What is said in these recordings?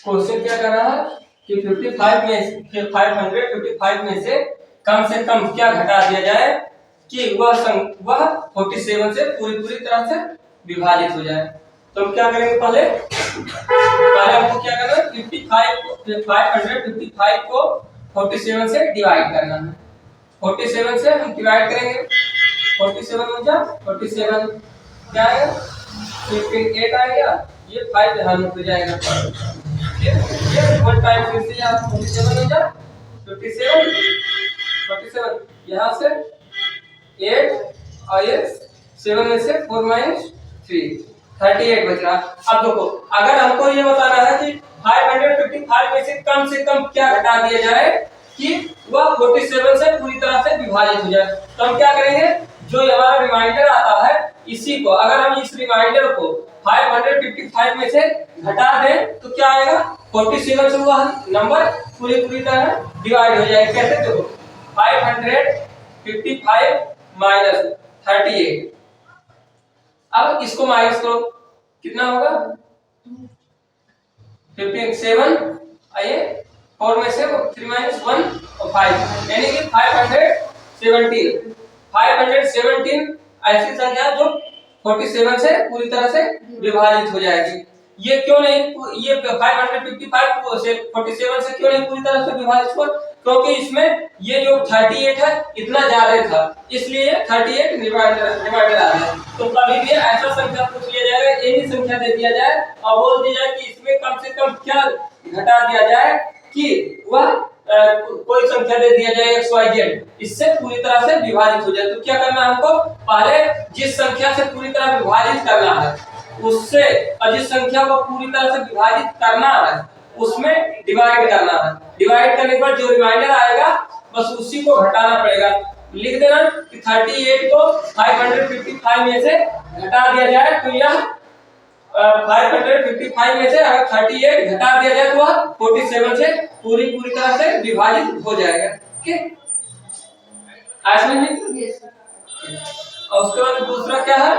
Question क्या कर रहा है कि 555 में से कम क्या घटा दिया जाए कि वह 47 से पूरी तरह से विभाजित हो जाए। तो हम क्या करेंगे, पहले हमको क्या करना है, 555 को 47 से डिवाइड करना है। 47 से हम डिवाइड करेंगे, 47 क्या है, 8 आएगा, ये 5 यहाँ में हो जाएगा। ये वन टाइम फिर से यहाँ 47 हो जा, 47 यहाँ से 8 और ये 7 में से 4 - 3 38 बच रहा। अब देखो, अगर हमको ये बताना है कि 555 में से कम क्या घटा दिया जाए कि वह 47 से पूरी तरह से विभाजित हो जाए, तो हम क्या करेंगे, जो हमारा रिमाइंडर आता है इसी को, अगर हम इस रिमाइंडर को 555 में से घटा दें तो क्या आएगा, 47 से वह नंबर पूरी तरह डिवाइड हो जाएगा। कैसे, देखो 555 माइनस 38, अब इसको माइनस करो, कितना होगा 57, आइए 4 में से 3 - 1 और 5, यानी कि 517 ऐसी संख्या जो 47 से पूरी तरह से विभाजित हो जाएगी। ये क्यों नहीं, ये 555 से 47 से क्यों नहीं पूरी तरह से विभाजित हुआ, क्योंकि इसमें ये जो 38 है इतना ज्यादा था, इसलिए 38 डिवाइडर आ गया। तो कभी भी ऐसा संख्या पूछ लिया जाएगा, यही संख्या दे दिया जाए और बोल दिया जाए कि इसमें कम से कम क्या घटा दिया जाए कि वह कोई संख्या दे दिया जाए XYZ, इससे पूरी तरह से विभाजित हो जाए। तो क्या करना है हमको, पहले जिस संख्या से पूरी तरह विभाजित करना है उससे, और जिस संख्या को पूरी तरह से विभाजित करना है उसमें डिवाइड करना है। डिवाइड करने के बाद जो रिमाइंडर आएगा बस उसी को घटाना पड़ेगा। लिख देना कि 38 को 555 में से घटा दिया जाए तो यह 555 में से अगर 38 घटा दिया जाए तो वह 47 से पूरी तरह से विभाजित हो जाएगा। ठीक, आज में और उसके बाद दूसरा क्या है,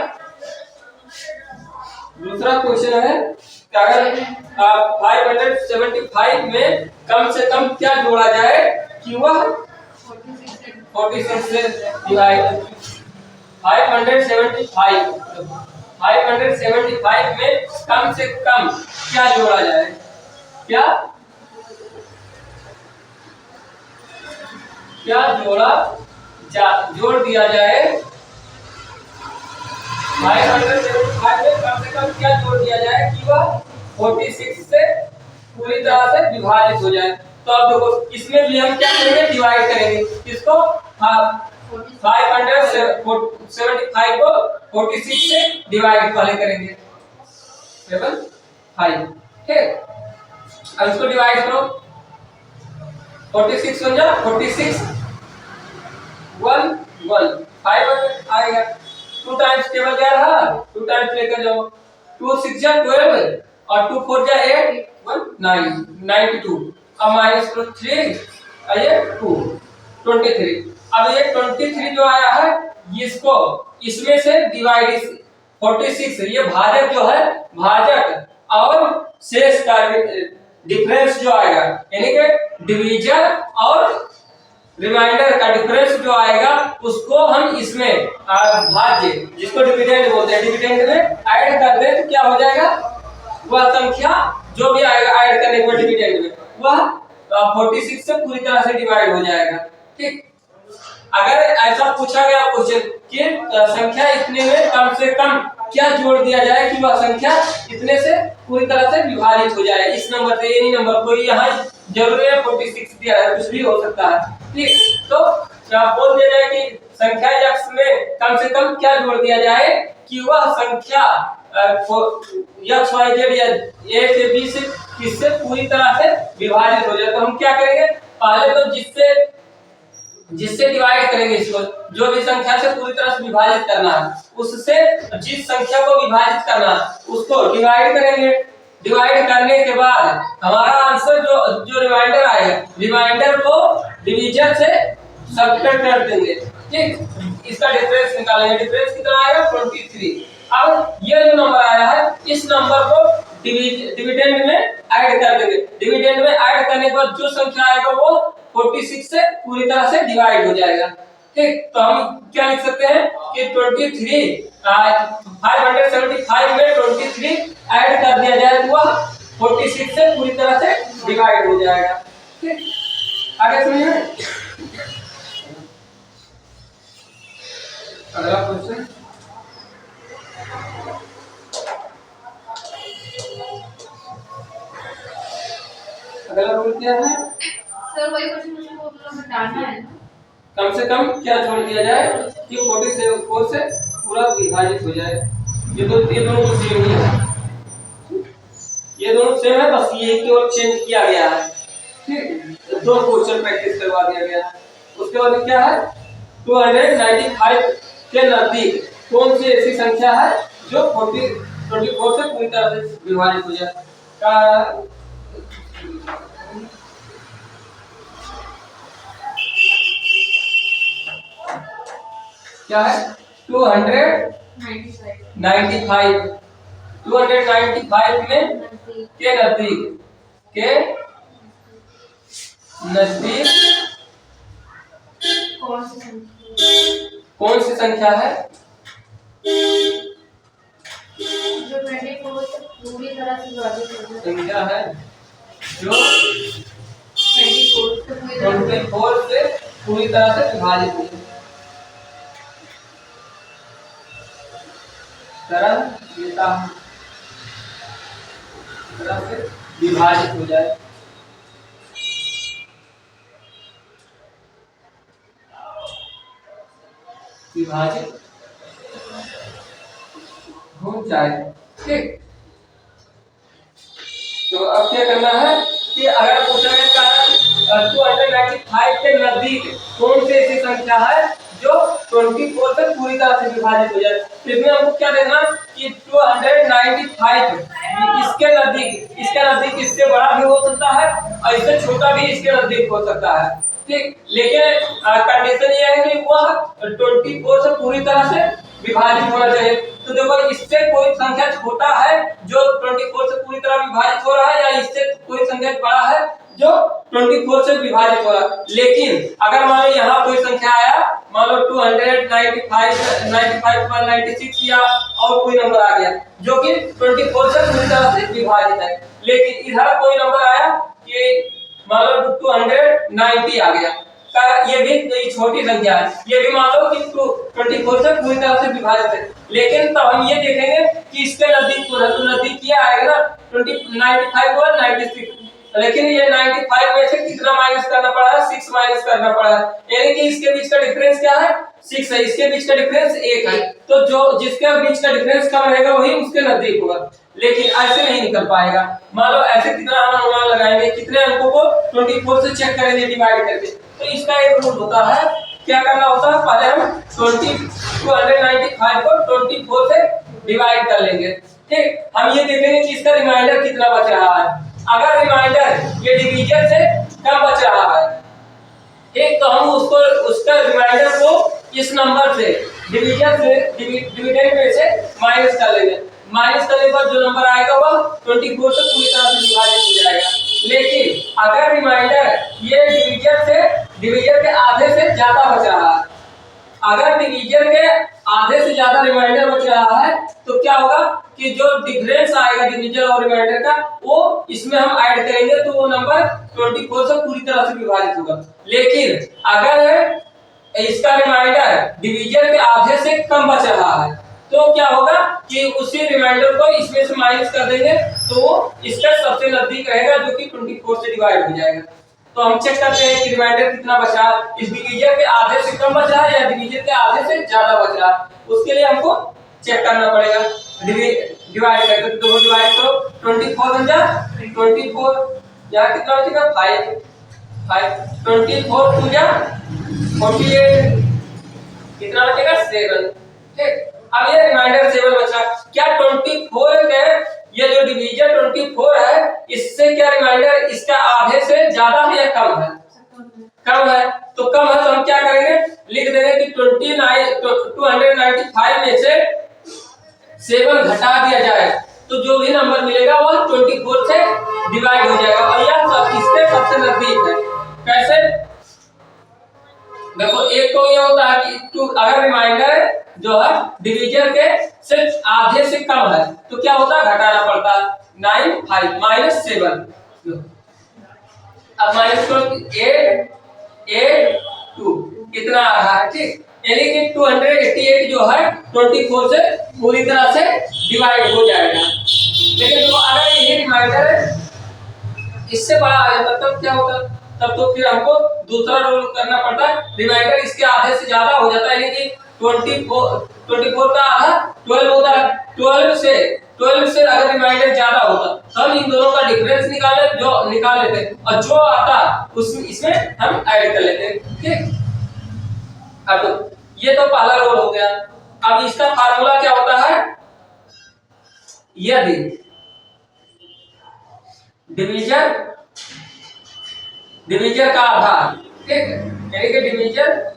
दूसरा क्वेश्चन है कि अगर 575 में कम से कम क्या जोड़ा जाए कि वह 46 से डिवाइड, 575 में कम से कम क्या जोड़ा जाए, क्या जोड़ दिया जाए, 575 में कम से कम क्या जोड़ दिया जाए कि वह 46 से पूरी तरह से विभाजित हो जाए। तो अब देखो इसमें भी हम क्या करेंगे, डिवाइड करेंगे, इसको 575 को 46 से डिवाइड पहले करेंगे, 5, ठीक। अब इसको डिवाइड करो, 46 हो जाए, 46 1 5 आएगा, 2 टाइम्स टेबल क्या रहा, 2 टाइम्स लेकर जाओ, 2 6 जा 12 और 2 4 जा 8 1 9 92, अब माइनस करो 3 आइए 2 23। अब ये 23 जो आया है इसको इसमें से डिवाइड 46, ये भाजक जो है, भाजक और शेष का डिफरेंस जो आएगा, यानी कि डिवीजन और रिमाइंडर का डिफरेंस जो आएगा उसको हम इसमें भाज्य, जिसको डिविडेंड बोलते हैं, डिविडेंड में ऐड कर दें तो क्या हो जाएगा, वह संख्या जो भी आएगा ऐड करने के डिविडेंड में वह 46 से पूरी तरह से डिवाइड हो जाएगा। ठीक, अगर ऐसा पूछा गया क्वेश्चन कि संख्या इतने में कम से कम क्या जोड़ दिया जाए कि वह संख्या इतने से पूरी तरह से विभाजित हो जाए, इस नंबर से एनी नंबर, कोई यहाँ जरूरी है 46 दिया है, कुछ भी हो सकता है। ठीक, तो बोल दिया जाए कि संख्या x में कम से कम क्या जोड़ दिया जाए कि वह संख्या x y z या a से b से किससे पूरी तरह से विभाजित हो जाए। तो हम क्या करेंगे, पहले तो जिससे डिवाइड करेंगे, इसको जो भी संख्या से पूरी तरह से विभाजित करना है उससे जिस संख्या को विभाजित करना है उसको डिवाइड करेंगे। डिवाइड करने के बाद हमारा आंसर जो रिमाइंडर आएगा, रिमाइंडर को डिवीजन से सब्ट्रैक्ट कर देंगे। ठीक, इसका डिफरेंस निकालेंगे, डिफरेंस कितना आएगा 23। अब ये जो नंबर आएगा इस नंबर को डिविडेंड में ऐड कर देंगे। डिविडेंड में ऐड करने के बाद जो संख्या आएगा वो 46 से पूरी तरह से डिवाइड हो जाएगा। ठीक, तो हम क्या लिख सकते हैं कि 23 575 में 23 ऐड कर दिया जाए तो वह 46 से पूरी तरह से डिवाइड हो जाएगा। ठीक, आगे सुनिए अगला क्वेश्चन। अगला रूल क्या है सर? वही क्वेश्चन मुझे वो मतलब हटाना है ना। कम से कम क्या छोड़ दिया जाए कि 47 से पूरा विभाजित हो जाए। ये दोनों तो सेम ही है, ये दोनों सेम है, बस ये केवल चेंज किया गया है। ठीक, दो क्वेश्चन प्रैक्टिस करवा दिया गया है। उसके बाद क्या है 295 के नजदीक कौन सी ऐसी संख्या है जो 24 से पूरी तरह से विभाजित हो जाए। क्या है 295 295 में के नजदीक कौन सी संख्या है जो 24 से पूरी तरह से विभाजित हो जाए। संख्या है जो 24 से पूरी तरह से विभाजित हो जाए। तरह से विभाजित हो जाए। विभाजित हो जाए। ठीक, तो अब क्या करना है कि अगर पूछा गया 295 के नजदीक कौन सी ऐसी संख्या है जो 24 से पूरी तरह से विभाजित हो जाए। तो इसमें हमको क्या देखना कि 295 इसके नजदीक इससे बड़ा भी हो सकता है और इससे छोटा भी इसके नजदीक हो सकता है। ठीक, लेकिन कंडीशन ये है कि वह 24 से पूरी तरह से विभाजित होना चाहिए। तो देखो इससे कोई संख्या छोटा है जो 24 से पूरी तरह विभाजित हो रहा है या इससे कोई संख्या बड़ा है जो 24 से विभाजित हो रहा है। लेकिन अगर मान लो यहाँ कोई संख्या आया, मान लो 295 96 या और कोई नंबर आ गया जो कि 24 से पूरी तरह से विभाजित है, लेकिन इधर कोई नंबर आया कि मान लो 290 आ गया, ये भी छोटी संख्या है, ये भी मान लो कि 24 से पूरी तरह से विभाजित है। लेकिन तब हम ये देखेंगे कि इसके नजदीक क्या आएगा ना 95 और 96, लेकिन ये 95 में से कितना माइनस करना पड़ा है 6 माइनस करना पड़ा है, यानी कि इसके बीच का डिफरेंस क्या है 6 है, इसके बीच का डिफरेंस 1 है। तो जो जिसके बीच का डिफरेंस कम रहेगा वही उसके नजदीक होगा, लेकिन ऐसे नहीं निकल पाएगा। मान लो ऐसे कितना हम अनुमान लगाएंगे, कितने अंकों को 24 से चेक करेंगे डिवाइड करके। तो इसका एक रूल होता है, क्या करना होता है, पहले हम 295 को 24 से डिवाइड कर लेंगे। ठीक, हम ये देखेंगे कि इसका रिमाइंडर कितना बच रहा है। अगर रिमाइंडर ये डिवीजन से कम बच रहा है, ठीक, तो हम उसका रिमाइंडर को इस नंबर से डिविडेंड में से माइनस कर लेंगे। माइनस करने के बाद जो नंबर आएगा वह 24 से पूरी तरह से विभाजित हो जाएगा। लेकिन अगर रिमाइंडर ये डिवीजन के आधे से ज्यादा बच रहा है, अगर डिवीजन के आधे से ज्यादा रिमाइंडर बच रहा है तो क्या होगा कि जो डिफरेंस आएगा डिवीजन और रिमाइंडर का वो इसमें हम ऐड करेंगे तो वो नंबर 24 से पूरी तरह से विभाजित होगा। लेकिन अगर इसका रिमाइंडर डिवीजन के आधे से कम बच रहा है तो क्या होगा कि उसी रिमाइंडर को इसमें से माइनस कर देंगे तो वो इसका सबसे नजदीक रहेगा जो कि 24 से डिवाइड हो जाएगा। तो हम चेक करते हैं कि रिमाइंडर कितना बचा है, इस डिवीजन के आधे से कम बचा है या डिवीजन के आधे से ज्यादा बच रहा है, उसके लिए हमको चेक करना पड़ेगा। डिवाइड करके तो डिवाइड करो 24 बन जा 24 यहाँ कितना बचेगा 5 24 टू जा 48 कितना बचेगा 7। ठीक, अब ये रिमाइंडर 7 बचा। क्या 24 के ये जो डिवीजन 24 है इससे क्या रिमाइंडर इसका आधे से ज्यादा है या कम है? कम है। तो कम है तो हम क्या करेंगे, लिख देंगे कि 295 में से 7 घटा दिया जाए तो जो भी नंबर मिलेगा वो 24 से डिवाइड हो जाएगा और यह इसके सबसे नजदीक है। कैसे? देखो एक तो ये होता है कि अगर रिमाइंडर जो है डिवीजर के सिर्फ आधे से कम है तो क्या होता है, घटाना पड़ता है। 9 5 -7 अब माइनस 8 8 2 कितना आ रहा है, ठीक। यानी कि 288 जो है 24 से पूरी तरह से डिवाइड हो जाएगा। लेकिन तो अगर ये रिमाइंडर इससे बड़ा आ जाता तब क्या होता, तब तो फिर हमको दूसरा रोल करना पड़ता है। रिमाइंडर इसके आधे से ज्यादा हो जाता है, यानी कि 24 का आधा 12 होता है। 12 से अगर रिमाइंडर ज्यादा होता तो हम इन दोनों का डिफरेंस निकाल लेते और जो आता उसमें इसमें हम ऐड कर लेते, ठीक। अब तो ये तो पहला रोल हो गया। अब इसका फार्मूला क्या होता है, यदि डिवीजर का आधार, ठीक, यानी कि डिवीजर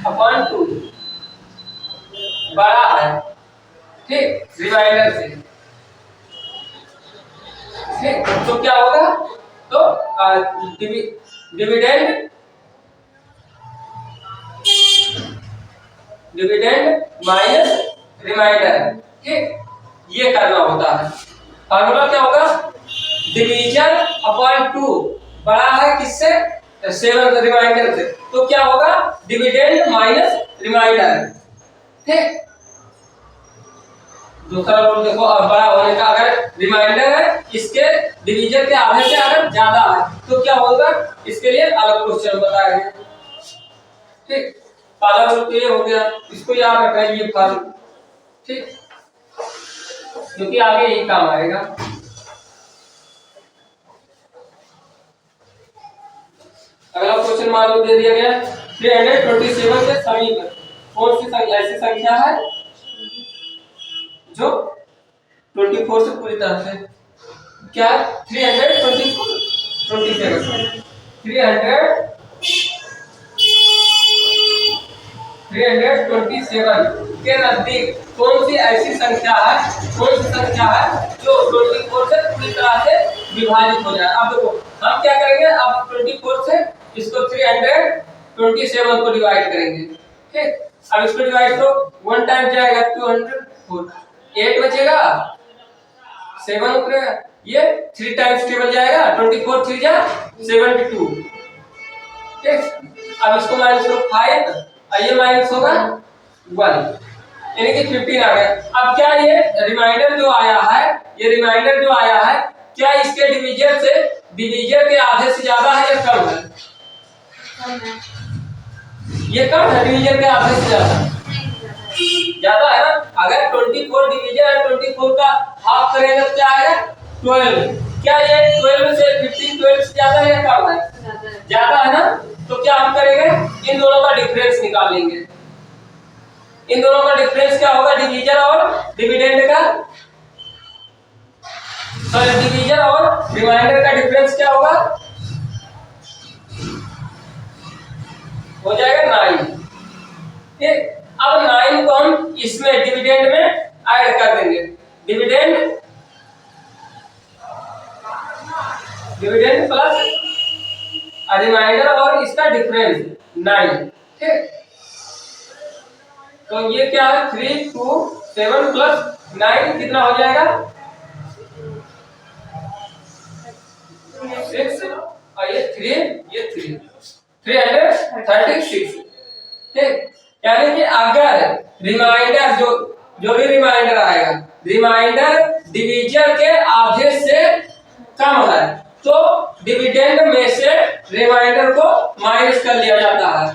अपॉन 2 बड़ा है, ठीक, रिमाइंडर से, ठीक, तो क्या होगा, तो डिविडेंड माइनस रिमाइंडर, ठीक, ये करना होता है। फार्मूला क्या होगा, डिवीजर अपॉन 2 बड़ा है किससे, 7 रिमाइंडर से, तो क्या होगा, डिविडेंड माइनस रिमाइंडर, ठीक। दूसरा रूल देखो, अब बड़ा होने का, अगर रिमाइंडर है इसके डिवीजर के आधे से अगर ज्यादा है तो क्या होगा, इसके लिए अलग क्वेश्चन बताएंगे, ठीक। पहला रूल तो ये हो गया, इसको याद रखना ये फार्मूला, ठीक, क्योंकि आगे यही काम आएगा। अगला क्वेश्चन मान लो दे दिया गया 327 के समीप कौन सी ऐसी संख्या है जो 24 से पूरी तरह से, क्या 327 के नजदीक कौन सी ऐसी संख्या है जो 24 से पूरी तरह से विभाजित हो जाए। अब देखो हम क्या करेंगे, अब 24 से इसको 327 को डिवाइड करेंगे, ठीक। अब इसको डिवाइड करो, 1 टाइम जाएगा 204, 8 बचेगा, 7 उतरेगा, ये 3 टाइम्स टेबल जाएगा, 24 3 जा 72, ठीक। अब इसको माइनस करो 5 और ये माइनस होगा 1, यानी कि 15 आ गया। अब क्या ये रिमाइंडर जो आया है क्या इसके डिवीजर के आधे से ज्यादा है या कम है? ये कम है, डिवीजर के आधे से ज्यादा है ना। अगर 24 डिवीजर है, 24 का हाफ करेंगे तो क्या आएगा 12। क्या ये 12 से 12 से ज्यादा है या कम है? ज्यादा है ना। तो क्या हम करेंगे, इन दोनों का डिफरेंस निकाल लेंगे। इन दोनों का डिफरेंस क्या होगा, डिवीजर और डिविडेंड का, सॉरी डिवीजर और रिमाइंडर का डिफरेंस क्या होगा, हो जाएगा 9, ठीक। अब 9 को हम इसमें डिविडेंड में ऐड कर देंगे, डिविडेंड प्लस रिमाइंडर और इसका डिफरेंस 9, ठीक। तो ये क्या है, 3 2 7 प्लस 9 कितना हो जाएगा 6 और ये 336, ठीक। यानी कि अगर रिमाइंडर जो भी रिमाइंडर आएगा, रिमाइंडर डिवीजर के आधे से कम है तो डिविडेंड में से रिमाइंडर को माइनस कर लिया जाता है,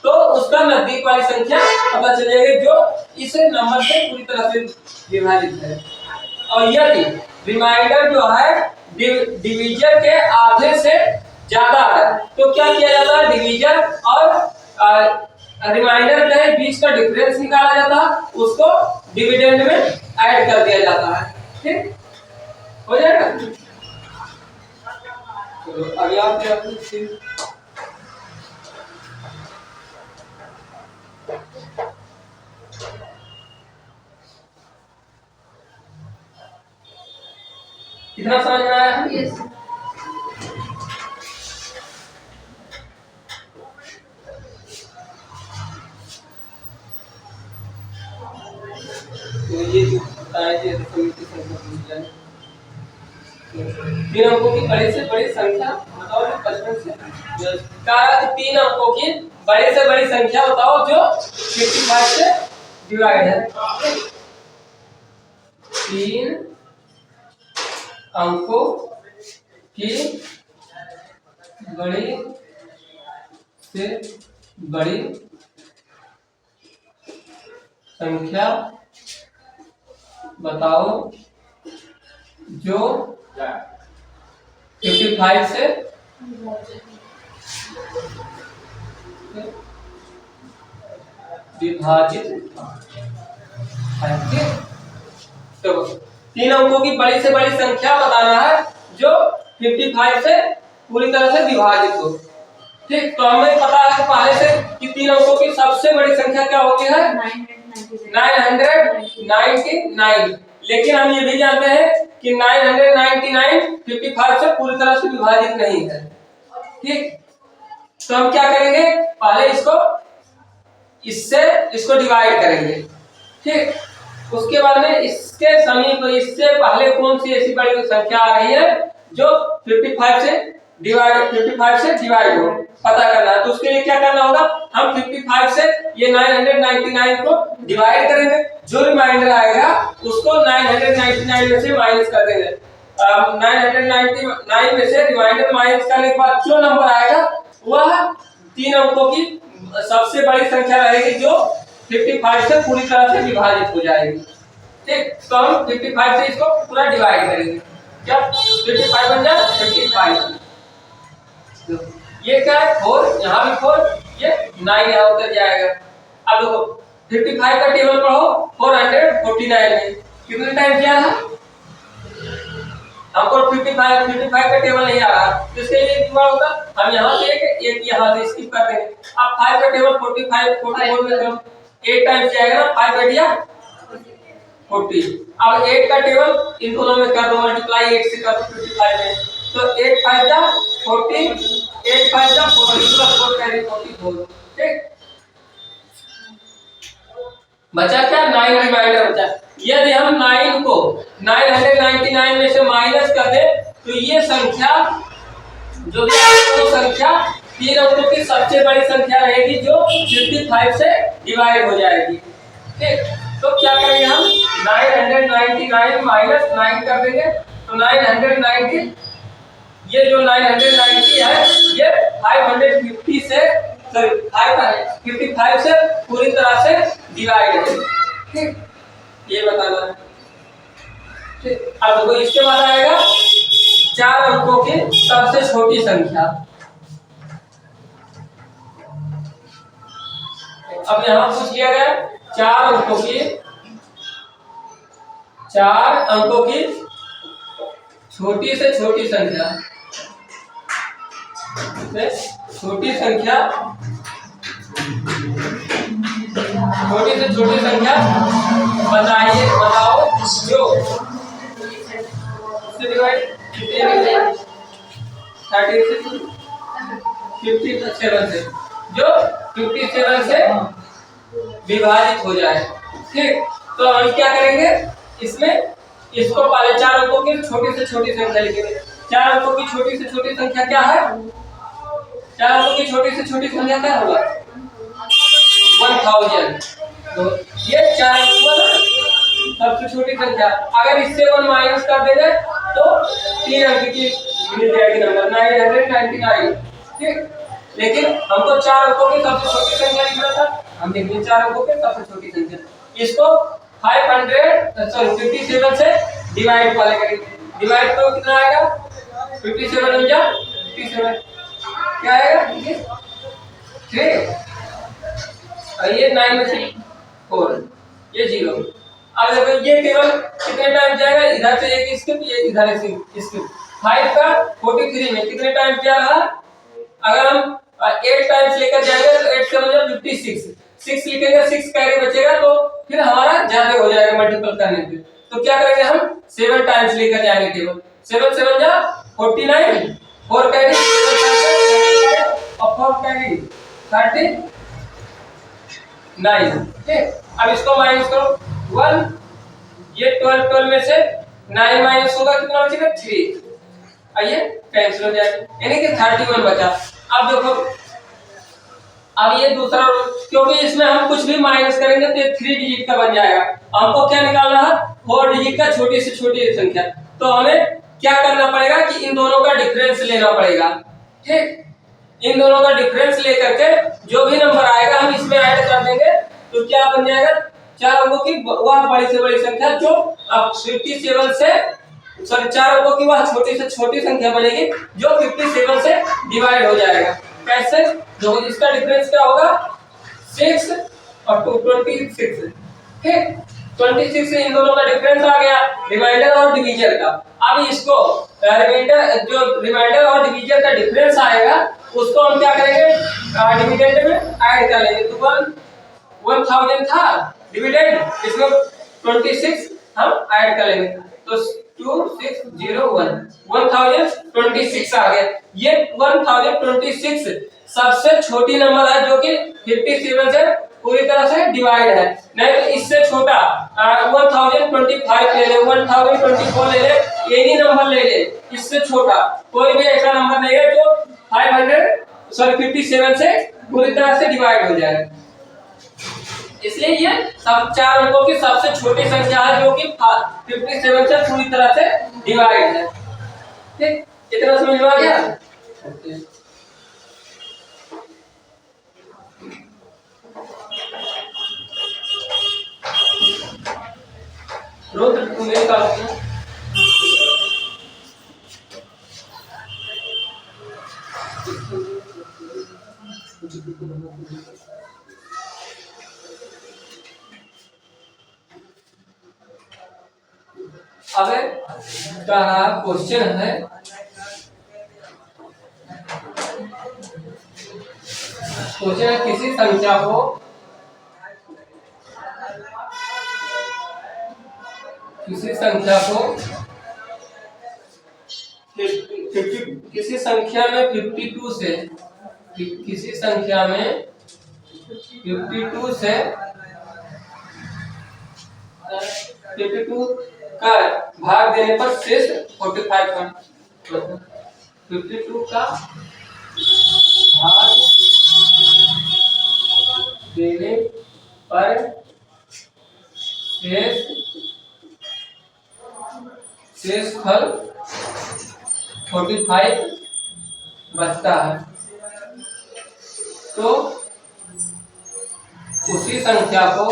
तो उसका नजदीक वाली संख्या पता चल जाएगी जो इस नंबर से पूरी तरह से विभाजित है। और यदि रिमाइंडर जो है डिवीजर के आधे से ज्यादा है तो क्या किया जाता है, डिवीजर और रिमाइंडर के बीच का डिफरेंस निकाला जाता है, उसको डिविडेंड में ऐड कर दिया जाता है, ठीक हो जाएगा। चलो अगला क्या कितना समझ में आया है? यस तो ये जो बताया कि समिति संख्या पूछ जाए, तीन अंकों की बड़ी से बड़ी संख्या बताओ जो 55 से कहा कि तीन अंकों की बड़ी से बड़ी संख्या बताओ जो 55 से डिवाइड है। तीन अंकों की बड़ी से बड़ी संख्या बताओ जो 55 से विभाजित है। ठीक? तो तीन अंकों की बड़ी से बड़ी संख्या बताना है जो 55 से पूरी तरह से विभाजित हो। ठीक, तो हमें पता है पहले से कि तीन अंकों की सबसे बड़ी संख्या क्या होती है? 999। लेकिन हम ये भी जानते हैं कि 999 55 से पूरी तरह से विभाजित नहीं है। ठीक, तो हम क्या करेंगे, पहले इसको डिवाइड करेंगे। ठीक, उसके बाद में इसके समीप इससे पहले कौन सी ऐसी बड़ी संख्या आ रही है जो 55 से डिवाइड हो, पता करना है। तो उसके लिए क्या करना होगा, हम 55 से ये 999 को डिवाइड करेंगे, जो रिमाइंडर आएगा उसको 999 में से माइनस कर देंगे। 999 में से रिमाइंडर माइनस करने के बाद जो नंबर आएगा वह तीन अंकों की सबसे बड़ी संख्या रहेगी जो 55 से पूरी तरह से विभाजित हो जाएगी। ठीक, तो हम 55 से इसको पूरा डिवाइड करेंगे। क्या 55 बन जाए 55, ये क्या है 4, यहाँ भी 4, ये 9 यहाँ उतर जाएगा। अब देखो 55 का टेबल पढ़ो 449 में कितने टाइम किया था, हमको 55 का टेबल नहीं आ रहा, तो इसके लिए क्या होगा, हम यहाँ से एक यहाँ से स्किप कर देंगे। अब 5 का टेबल 45 44 में करो, 8 टाइम्स जाएगा ना, 5 कट गया 40। अब 8 का टेबल इन दोनों में कर दो, मल्टीप्लाई 8 से कर दो 55 में, तो 8 5 जा 40, 8 5 जा 40 प्लस 4 कैरी 44। ठीक, बचा क्या 9 रिमाइंडर बचा। यदि हम 9 को 999 में से माइनस कर दे तो ये संख्या जो भी वो संख्या तीन अंकों की सबसे बड़ी संख्या रहेगी जो 55 से डिवाइड हो जाएगी। ठीक, तो क्या करेंगे हम 999 माइनस 9 कर देंगे, तो 990, ये जो 990 है ये 550 से 55 से पूरी तरह से डिवाइड है। ठीक, ये बताना है। ठीक, अब देखो इसके बाद आएगा 4 अंकों की सबसे छोटी संख्या। अब यहां पूछ लिया गया 4 अंकों की छोटी से छोटी संख्या, छोटी से छोटी संख्या बताओ जो से डिवाइड 37 से जो 57 से विभाजित हो जाए। ठीक, तो हम क्या करेंगे, इसमें इसको पहले 4 अंकों की छोटी से छोटी संख्या लिखेंगे। 4 अंकों की छोटी से छोटी संख्या क्या है, 4 अंकों की छोटी से छोटी संख्या क्या होगा 1000। तो ये 4 अंक सबसे छोटी संख्या, अगर इससे 1 माइनस कर देंगे तो 3 अंक की मिल जाएगी नंबर 999। ठीक, लेकिन हमको 4 अंकों की सबसे छोटी संख्या लिखना था, हम देखिए 4 अंकों की सबसे छोटी संख्या, इसको 57 से डिवाइड वाले करेंगे। डिवाइड तो कितना आएगा 57 हो जा 57 क्या आएगा 3, और ये 9 में से 4, ये 0। अब देखो ये टेबल कितने टाइम जाएगा, इधर से एक स्किप, ये इधर से स्किप। 5 का 43 में कितने टाइम जा रहा, अगर हम 8 टाइम्स लेकर जाएंगे तो 8 से हो जाए 56, 6 लिखेंगे 6 कैरी बचेगा तो फिर हमारा ज्यादा हो जाएगा मल्टीपल करने पे। तो क्या करेंगे हम 7 टाइम्स लेकर जाएंगे टेबल। 7 7 जा 49, 4 कैरी 7 35 और 4 कैरी 39। ठीक, अब इसको माइनस करो 1, ये 12 12 में से 9 माइनस होगा कितना बचेगा 3। आइए कैंसिल हो जाएगा यानी कि 31 बचा। अब देखो अब ये दूसरा रूल, क्योंकि इसमें हम कुछ भी माइनस करेंगे तो ये 3 डिजिट का बन जाएगा। हमको क्या निकालना है 4 डिजिट का छोटी से छोटी संख्या। तो हमें क्या करना पड़ेगा कि इन दोनों का डिफरेंस लेना पड़ेगा। ठीक, इन दोनों का डिफरेंस लेकर के जो भी नंबर आएगा हम इसमें ऐड कर देंगे तो क्या बन जाएगा 4 अंकों की वह बड़ी से बड़ी संख्या जो अब 57 से 4 अंकों की वह छोटी से छोटी संख्या बनेगी जो 57 से डिवाइड हो जाएगा। कैसे, जो इसका डिफरेंस क्या होगा 6 और 26। ठीक, 26 से इन दोनों का डिफरेंस आ गया रिमाइंडर और डिवीजर का। अब इसको रिमाइंडर और डिवीजर का डिफरेंस आएगा उसको हम क्या करेंगे डिविडेंड में ऐड कर लेंगे। तो 1000 था डिविडेंड, इसमें 26 हम ऐड कर लेंगे तो 2601 1026 आ गया। ये 1026 सबसे छोटी नंबर है जो कि 57 से पूरी तरह से डिवाइड है। नहीं तो इससे छोटा 1025 ले ले, 1024 ले ले, एनी नंबर ले ले, इससे छोटा कोई भी ऐसा नंबर नहीं है जो 57 से पूरी तरह से डिवाइड हो जाए। इसलिए ये सब 4 अंकों की सबसे छोटी संख्या है जो कि 57 से पूरी तरह से डिवाइड है। ठीक, इतना समझ में आ गया। ओके, रुद्र तुम मेरे का अब क्वेश्चन है किसी संख्या को किसी संख्या में 52 से किसी संख्या में 52 से 52 का भाग देने पर शेष 45 52 का भाग देने पर शेष फल 45 बचता है। तो उसी संख्या को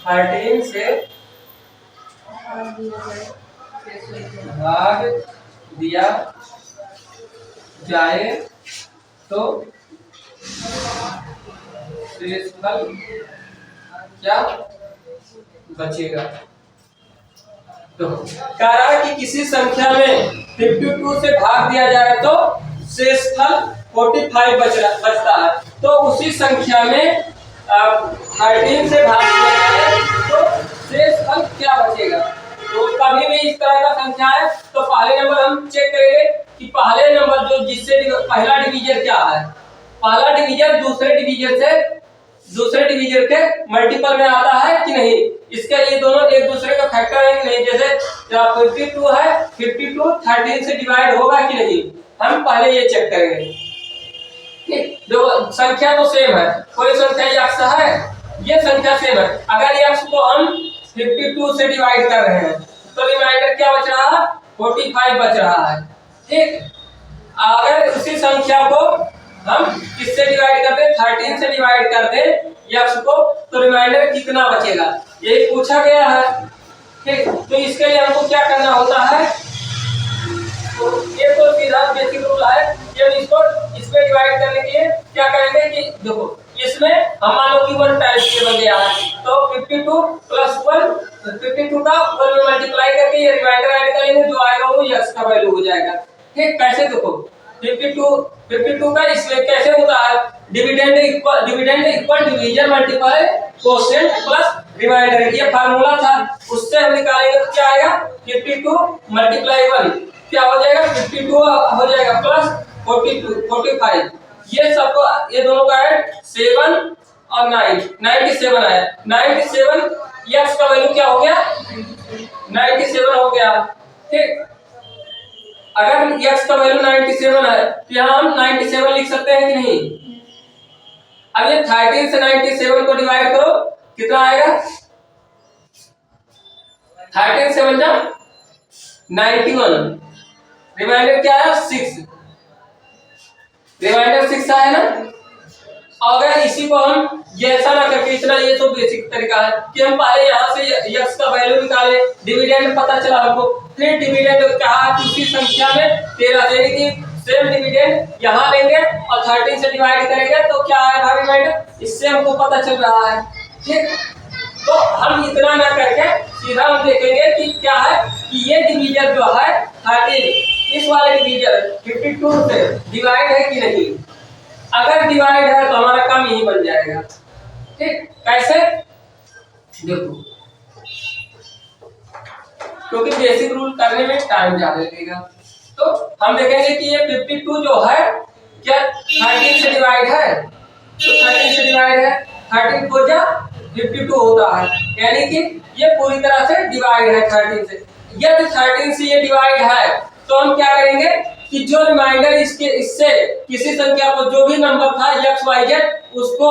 13 से भाग दिया जाए तो शेषफल क्या बचेगा। तो कह रहा है कि किसी संख्या में 52 से भाग दिया जाए तो शेषफल 45 बचता है। तो उसी संख्या में 13 से भाग दिया जाए तो शेषफल क्या बचेगा। तो कभी भी इस तरह का संख्या है तो पहले नंबर हम चेक करेंगे कि पहले नंबर जो जिससे पहला डिवीजर क्या है। पहला डिवीजर दूसरे डिवीजर के मल्टीपल में आता है कि नहीं, इसके ये दोनों एक दूसरे का फैक्टर है कि नहीं। जैसे 52 है 52 13 से डिवाइड होगा कि नहीं, हम पहले ये चेक करेंगे। ठीक, जो संख्या तो सेम है, कोई संख्या x है, ये संख्या सेम है। अगर x को हम 52 से डिवाइड कर रहे हैं तो रिमाइंडर क्या बच रहा है 45 बच रहा है। ठीक, अगर उसी संख्या को हम किससे डिवाइड कर दें 13 से डिवाइड कर दें x को तो रिमाइंडर कितना बचेगा यही पूछा गया है। ठीक, तो इसके लिए हमको क्या करना होता है, तो ये तो सीधा बेसिक रूल है। ये इसको इसमें डिवाइड करने के लिए क्या करेंगे कि देखो इसमें हम मान लो कि 1 टाइम्स टेबल दिया है तो 52 प्लस 1 52 का 1 में मल्टीप्लाई करके ये रिमाइंडर ऐड करेंगे जो आएगा वो x का वैल्यू हो जाएगा। ठीक, कैसे देखो 52 का इसमें कैसे होता है, dividend equal division multiply quotient plus remainder, ये फार्मूला था, उससे हम निकालेंगे तो क्या आएगा 52 मल्टीप्लाई 1 क्या हो जाएगा 52 हो जाएगा प्लस 45, ये सबको ये दोनों का है 7 और 9 97 आया, 97 x का वैल्यू क्या हो गया 97 हो गया। ठीक, अगर x का वैल्यू 97 है तो यहाँ हम 97 लिख सकते हैं कि नहीं। अब ये 13 से 97 को डिवाइड करो कितना आएगा 13 7 जा 91, रिमाइंडर क्या है 6, रिमाइंडर 6 आया ना। अगर इसी को हम ये ऐसा ना करके इतना, ये तो बेसिक तरीका है कि हम पहले यहाँ से x का वैल्यू निकाले, डिविडेंड पता चला हमको, फिर डिविडेंड कहा कि उसी संख्या में 13 यानी कि सेम डिविडेंड यहाँ लेंगे और 13 से डिवाइड करेंगे तो क्या आएगा रिमाइंडर, इससे हमको पता चल रहा है। ठीक, तो हम इतना ना करके सीधा हम देखेंगे कि क्या है कि ये डिवीजन जो है 13 इस वाले डिवीजन 52 से डिवाइड है कि नहीं, अगर डिवाइड है तो हमारा काम यही बन जाएगा। ठीक, कैसे देखो, क्योंकि बेसिक रूल करने में टाइम ज्यादा लगेगा, तो हम देखेंगे कि ये 52 जो है क्या 13 से डिवाइड है, तो 13 से डिवाइड है 13 को जा 52 होता है, यानी कि ये पूरी तरह से डिवाइड है 13 से। यदि 13 से ये डिवाइड है तो हम क्या करेंगे कि जो रिमाइंडर इससे किसी संख्या को जो भी नंबर था x y z उसको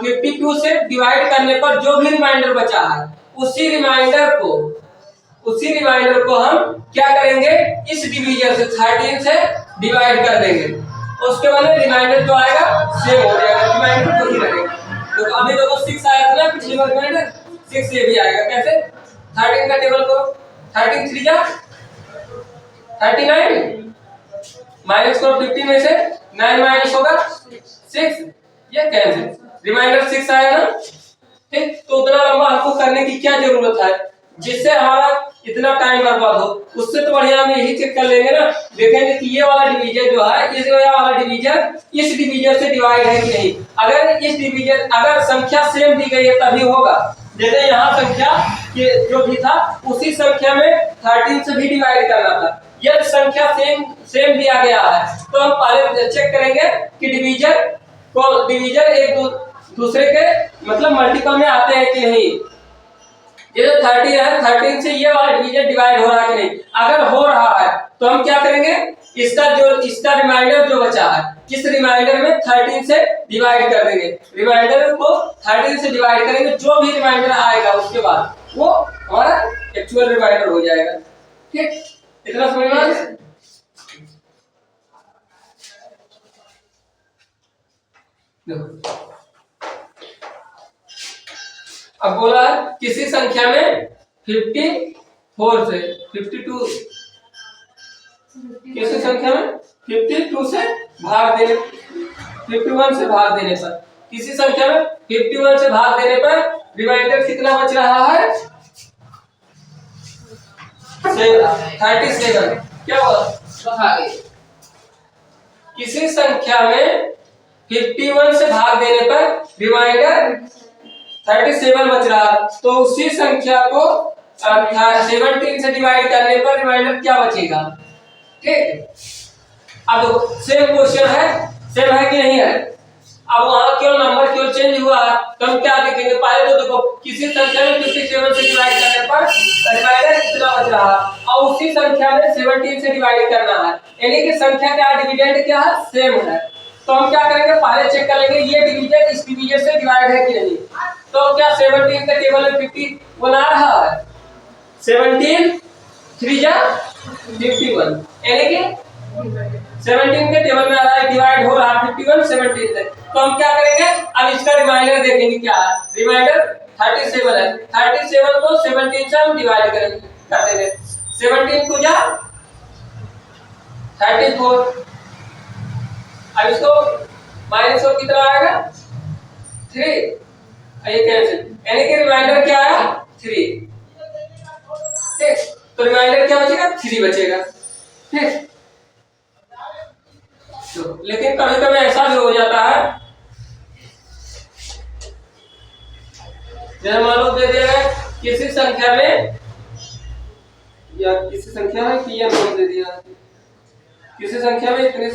52 से डिवाइड करने पर जो भी रिमाइंडर बचा है उसी रिमाइंडर को हम क्या करेंगे इस डिवीजन से 13 से डिवाइड कर देंगे, उसके बाद रिमाइंडर जो आएगा सेम हो जाएगा, रिमाइंडर वही रहेगा। तो अभी देखो 6 आया था ना पिछली बार रिमाइंडर 6 ये भी आएगा, कैसे 13 का टेबल को 13 3 जा 39 माइनस करो 50 में से 9 माइनस होगा 6, ये कैंसिल, रिमाइंडर 6 आया ना। ठीक, तो उतना लंबा हमको करने की क्या जरूरत है जिससे हमारा इतना टाइम बर्बाद हो, उससे तो बढ़िया हम यही चेक कर लेंगे ना, देखेंगे कि ये वाला डिवीजन जो है इस वाला डिवीजन इस डिवीजन से डिवाइड है कि नहीं। अगर इस डिवीजन अगर संख्या सेम दी गई है तभी होगा, जैसे यहाँ संख्या के जो भी था उसी संख्या में 13 से भी डिवाइड करना था, यदि संख्या सेम दिया गया है तो हम पहले चेक करेंगे कि डिवीजन एक दूसरे के मतलब मल्टीपल में आते हैं कि नहीं। ये जो 30 है 13 से ये वाला डिवीजन डिवाइड हो रहा है कि नहीं, अगर हो रहा है तो हम क्या करेंगे इसका रिमाइंडर जो बचा है इस रिमाइंडर में 13 से डिवाइड कर देंगे, रिमाइंडर को 13 से डिवाइड करेंगे, जो भी रिमाइंडर आएगा उसके बाद वो हमारा एक्चुअल रिमाइंडर हो जाएगा। ठीक, इतना समझ में आ गया। देखो अब बोला किसी संख्या में 54 से 52 किसी संख्या में 52 से भाग देने 51 से भाग देने पर किसी संख्या में 51 से भाग देने पर रिमाइंडर कितना बच रहा है 37। क्या हुआ किसी संख्या में 51 से भाग देने पर रिमाइंडर 37 बच रहा, तो उसी संख्या को 17 से डिवाइड करने पर रिमाइंडर क्या बचेगा। ठीक, अब सेम क्वेश्चन है, सेम है कि नहीं है। अब वहां क्यों नंबर क्यों चेंज हुआ तो हम क्या देखेंगे, पहले तो देखो किसी संख्या में 57 से डिवाइड करने पर रिमाइंडर कितना बच रहा और उसी संख्या में 17 से डिवाइड करना है, यानी कि संख्या का डिविडेंड क्या है सेम है। तो हम क्या करेंगे पहले चेक कर लेंगे ये डिवीजन इस डिवीजन से डिवाइड है कि नहीं। तो क्या 17 के टेबल में 50 बना रहा है, 17 3 जा 51, यानी कि 17 के टेबल में आ रहा है डिवाइड हो रहा है 51 17 से। तो हम क्या करेंगे अब इसका रिमाइंडर देखेंगे क्या है, रिमाइंडर 37 है, 37 को 17 से हम डिवाइड कर देंगे, 17 को जा 34, अब इसको माइनस और कितना आएगा 3, ये कैंसिल, यानी कि रिमाइंडर क्या आया 3। ठीक, तो रिमाइंडर क्या बचेगा 3 बचेगा। ठीक, तो लेकिन कभी कभी ऐसा भी हो जाता है, जैसे मान लो दे दिया है किसी संख्या में, या किसी संख्या में कि नोट दे दिया, किसी संख्या में इतने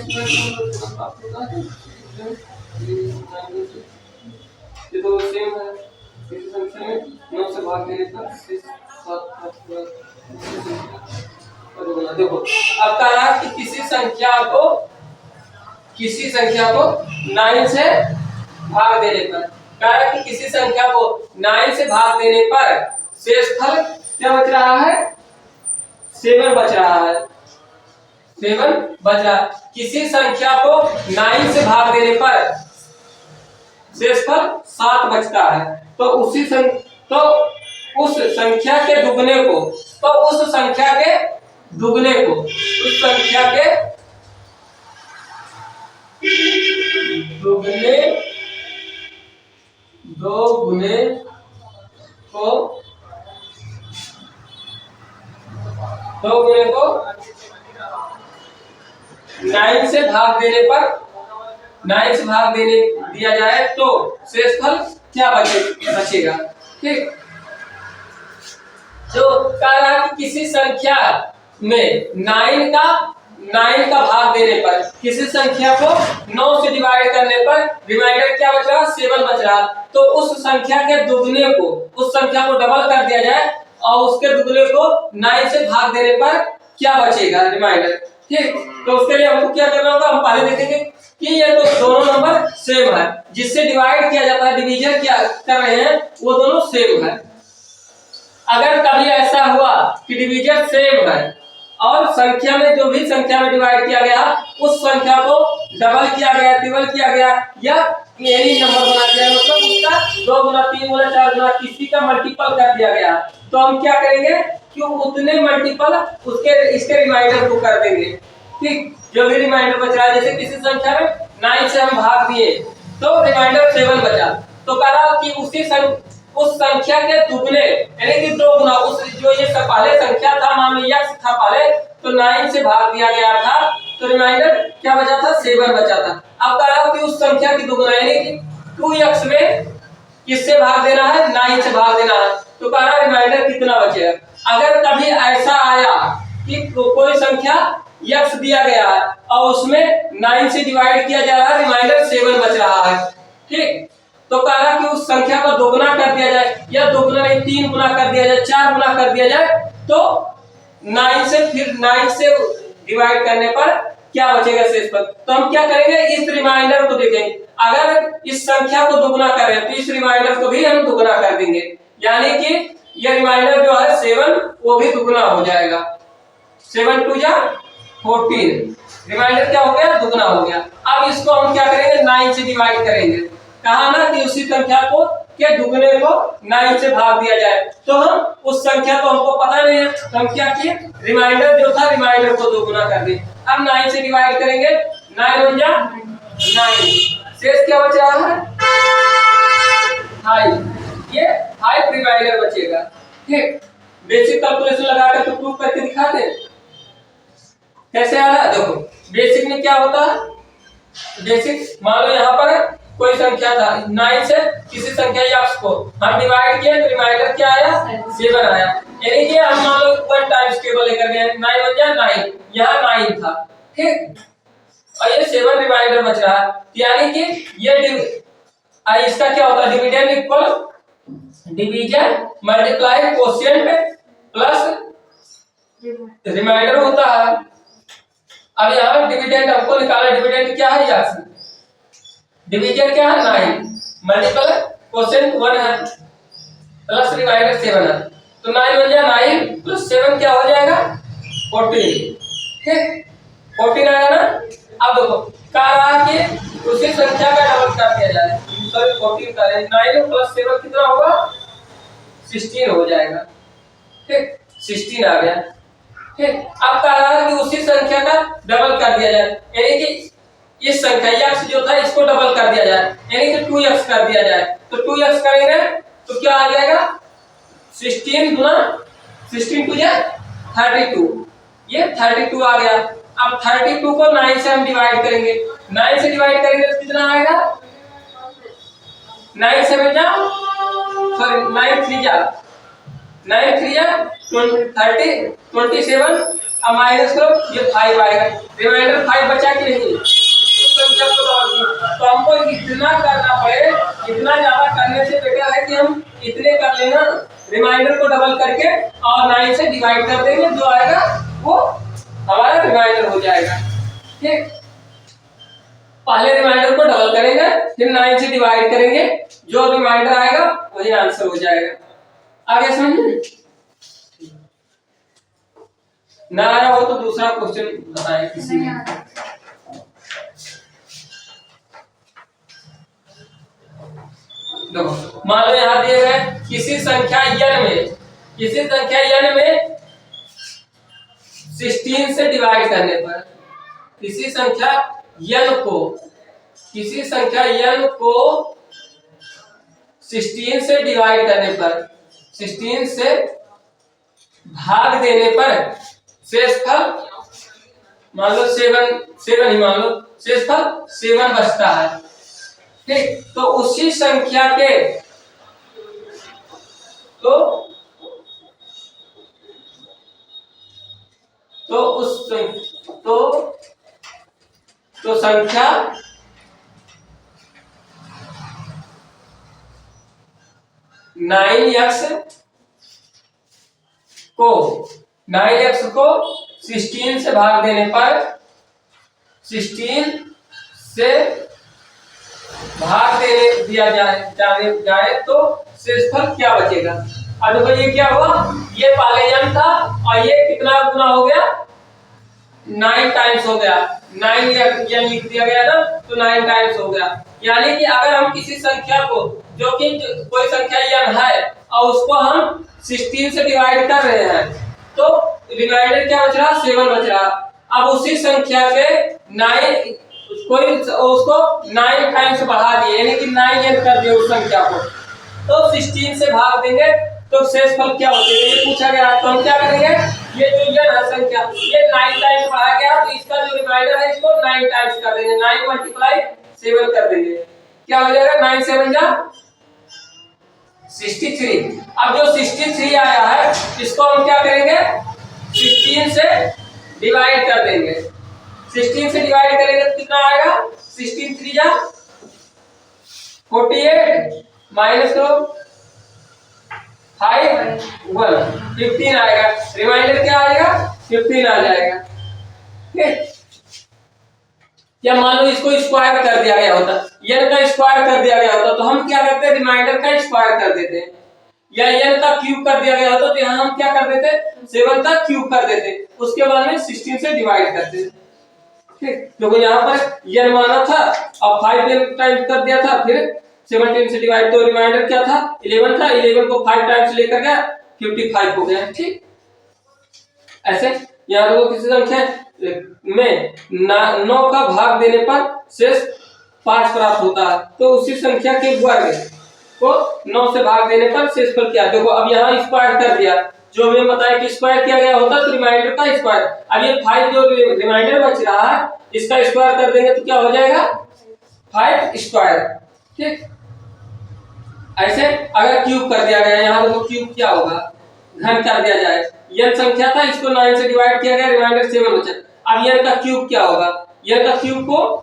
ये तो सेम है, किसी संख्या में 9 से भाग देने पर 7 देखो अब कह रहा कि किसी संख्या को 9 से भाग देने पर, कह रहा कि किसी संख्या को 9 से भाग देने पर शेषफल क्या बच रहा है, 7 बच रहा है, 7 बच रहा। किसी संख्या को 9 से भाग देने पर शेषफल 7 बचता है, तो उस संख्या के दुगने को, उस संख्या के दुगने को दो गुने को 9 से भाग देने पर, 9 से भाग देने दिया जाए तो शेषफल क्या बचेगा। ठीक, जो कह रहा है कि किसी संख्या में 9 का भाग देने पर, किसी संख्या को 9 से डिवाइड करने पर रिमाइंडर क्या बच रहा, 7 बच रहा, तो उस संख्या के दुगने को, उस संख्या को डबल कर दिया जाए और उसके दुगने को 9 से भाग देने पर क्या बचेगा रिमाइंडर। ठीक, तो उसके लिए हमको क्या करना होगा, हम पहले देखेंगे कि ये तो दोनों नंबर सेम है, जिससे डिवाइड किया जाता है, डिवीजन क्या कर रहे हैं, वो दोनों सेम है। अगर कभी ऐसा हुआ कि डिवीजन सेम है और संख्या में, जो भी संख्या में डिवाइड किया गया उस संख्या को डबल किया गया, ट्रिपल किया गया, या एनी नंबर बना दिया, मतलब उसका 2 गुना 3 गुना 4 गुना किसी का मल्टीपल कर दिया गया, तो हम क्या करेंगे कि उतने मल्टीपल इसके रिमाइंडर को कर देंगे। ठीक, जो भी रिमाइंडर बच रहा है, जैसे किसी संख्या में 9 से हम भाग दिए तो रिमाइंडर 7 बचा, तो कहा कि उस संख्या के दुगने यानी कि 2 गुना, उस जो ये पहले संख्या था, मान लो x था पहले, तो 9 से भाग दिया गया था, तो रिमाइंडर क्या बचा था, 7 बचा था। अब कह रहा हूं कि उस संख्या की दुगना यानी कि 2x में किससे भाग देना है, 9 से भाग देना है, तो कह रहा रिमाइंडर कितना बचेगा। अगर कभी ऐसा आया कि कोई संख्या x दिया गया है और उसमें 9 से डिवाइड किया जा रहा है, रिमाइंडर 7 बच रहा है। ठीक, तो कह रहा कि उस संख्या को दोगुना कर दिया जाए, या दोगुना नहीं 3 गुना कर दिया जाए, 4 गुना कर दिया जाए, तो 9 से डिवाइड करने पर क्या बचेगा शेषफल। तो हम क्या करेंगे, इस रिमाइंडर को देखेंगे, अगर इस संख्या को दोगुना कर रहे हैं तो इस रिमाइंडर को भी हम दोगुना कर देंगे, यानी कि ये रिमाइंडर जो है 7 वो भी दोगुना हो जाएगा। 7 2 जा 14, रिमाइंडर क्या हो गया, दोगुना हो गया। अब इसको हम क्या करेंगे, 9 से डिवाइड करेंगे, कहा ना कि उसी संख्या को के दुगने को 9 से भाग दिया जाए, तो हम उस संख्या को हमको पता नहीं है, तो हम क्या किए, रिमाइंडर जो था रिमाइंडर को दोगुना कर दिए। अब 9 से डिवाइड करेंगे, 9 1 जा 9, शेष क्या बच रहा है 5, ये 5 रिमाइंडर बचेगा। ठीक, बेसिक कैलकुलेशन लगाकर तो प्रूफ करके दिखाते हैं कैसे आ रहा है। देखो बेसिक में क्या होता है, बेसिक मान लो यहाँ पर कोई संख्या था, 9 से किसी संख्या x को हम डिवाइड किए तो रिमाइंडर क्या आया, 7 आया, यानी कि हम मान लो 1 टाइम्स टेबल लेकर गए, 9 1 जा 9, यहाँ 9 था। ठीक, और ये 7 रिमाइंडर बच रहा है, यानी कि ये इसका क्या होता है, dividend equal division multiply quotient plus remainder होता है। अब यहाँ डिविडेंड हमको निकाला, डिविडेंड क्या है x, डिवीजन क्या है 9, मल्टीपल कोशिएंट 1 है, प्लस रिमाइंडर 7 है, तो 9 1 जा 9 प्लस 7 क्या हो जाएगा 14। ठीक, 14 आया ना। अब देखो कह रहा है कि उसी संख्या का डबल कर दिया जाए, सॉरी 14 का है, 9 प्लस 7 कितना होगा 16 हो जाएगा। ठीक, 16 आ गया। ठीक, अब कह रहा है कि उसी संख्या का डबल कर दिया जाए, यानी कि इस संख्या x जो था इसको डबल कर दिया जाए, यानी कि 2x कर दिया जाए, तो 2x करेंगे तो क्या आ जाएगा 16 गुना 16 2 या 32, ये 32 आ गया। अब 32 को 9 से हम डिवाइड करेंगे, 9 से डिवाइड करेंगे तो कितना आएगा, 9 7 जा सॉरी 9 3 जा 30 27, अब माइनस करो ये 5 आएगा, रिमाइंडर 5 बचा कि नहीं, उस संख्या को तो हमको इतना करना पड़े, इतना ज्यादा करने से बेटर है कि हम इतने कर लेना, रिमाइंडर को डबल करके और 9 से डिवाइड कर देंगे, जो आएगा वो हमारा रिमाइंडर हो जाएगा। ठीक, पहले रिमाइंडर को डबल करेंगे फिर 9 से डिवाइड करेंगे, जो रिमाइंडर आएगा वही आंसर हो जाएगा। आगे समझे, ना आया हो तो दूसरा क्वेश्चन बताएं किसी ने। देखो मान लो यहाँ दिए गए किसी संख्या n में 16 से डिवाइड करने पर, किसी संख्या n को 16 से डिवाइड करने पर, 16 से भाग देने पर शेषफल मान लो 7 ही मान लो, शेषफल 7 बचता है। ठीक, तो उसी संख्या के तो संख्या नाइन एक्स को 16 से भाग देने पर, 16 से भाग देने दिया जाए तो शेषफल क्या बचेगा। अब देखो ये क्या हुआ, ये पहले n था और ये कितना गुना हो गया, 9 टाइम्स हो गया, 9 n लिख दिया गया ना, तो 9 टाइम्स हो गया। यानी कि अगर हम किसी संख्या को, जो कि कोई संख्या n है और उसको हम 16 से डिवाइड कर रहे हैं, तो रिमाइंडर क्या बच रहा, 7 बच रहा। अब उसी संख्या के 9 उसको 9 टाइम्स बढ़ा दिए, यानी कि 9n कर दिए उस संख्या को, तो 16 से भाग देंगे तो शेषफल क्या बचेगा, ये पूछा गया। तो हम क्या करेंगे, ये जो n है संख्या, ये 9 टाइम्स बढ़ाया गया, तो इसका जो रिमाइंडर है इसको 9 टाइम्स कर देंगे, 9 मल्टीप्लाई 7 कर देंगे, क्या हो जाएगा, 9 7 जा 63। अब जो 63 आया है इसको हम क्या करेंगे, 16 से डिवाइड कर देंगे, 16 से डिवाइड करेंगे तो कितना आएगा, 16 3 जा 48, माइनस करो 5 1 15 आएगा, रिमाइंडर क्या आएगा, 15 आ जाएगा। ठीक, या मान लो इसको स्क्वायर कर दिया गया होता, n का स्क्वायर कर दिया गया होता तो हम क्या करते, रिमाइंडर का स्क्वायर कर देते, या n का क्यूब कर दिया गया होता तो यहाँ हम क्या कर देते, 7 का क्यूब कर देते, उसके बाद में 16 से डिवाइड करते। ठीक, क्योंकि यहाँ पर n माना था और 5 टाइम्स कर दिया था, फिर 17 से डिवाइड, तो रिमाइंडर क्या था, 11 था, 11 को 5 टाइम्स लेकर गया 55 हो गया। ठीक, ऐसे यहाँ देखो किसी संख्या में 9 का भाग देने पर शेष 5 प्राप्त होता है, तो उसी संख्या के वर्ग को 9 से भाग देने पर शेषफल क्या, देखो अब यहाँ स्क्वायर कर दिया, जो हमें बताया कि स्क्वायर किया गया होता तो रिमाइंडर का स्क्वायर, अब ये 5 जो रिमाइंडर बच रहा है इसका स्क्वायर कर देंगे तो क्या हो जाएगा, 5 स्क्वायर। ठीक, ऐसे अगर क्यूब कर दिया गया, यहाँ देखो क्यूब क्या होगा, घन कर दिया जाए, n संख्या था इसको 9 से डिवाइड किया गया, रिमाइंडर 7 बचा, अब n का क्यूब क्या होगा, n का क्यूब को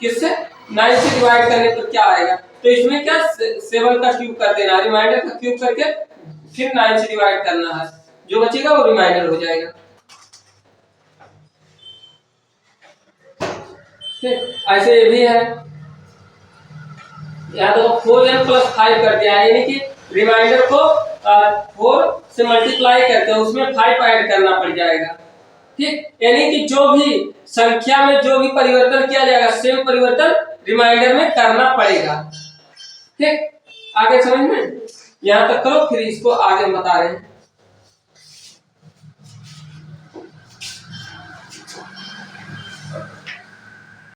किससे 9 से डिवाइड करने पर क्या आएगा, तो इसमें क्या 7 का क्यूब कर देना, रिमाइंडर का क्यूब करके फिर 9 से डिवाइड करना है, जो बचेगा वो रिमाइंडर हो जाएगा। ठीक, ऐसे ये भी है, यहाँ तो 4n + 5 कर दिया है, यानी कि रिमाइंडर को 4 से मल्टीप्लाई करके उसमें 5 ऐड करना पड़ जाएगा। ठीक, यानी कि जो भी संख्या में जो भी परिवर्तन किया जाएगा सेम परिवर्तन रिमाइंडर में करना पड़ेगा। ठीक, आगे समझ में, यहाँ तक करो फिर इसको आगे बता रहे हैं।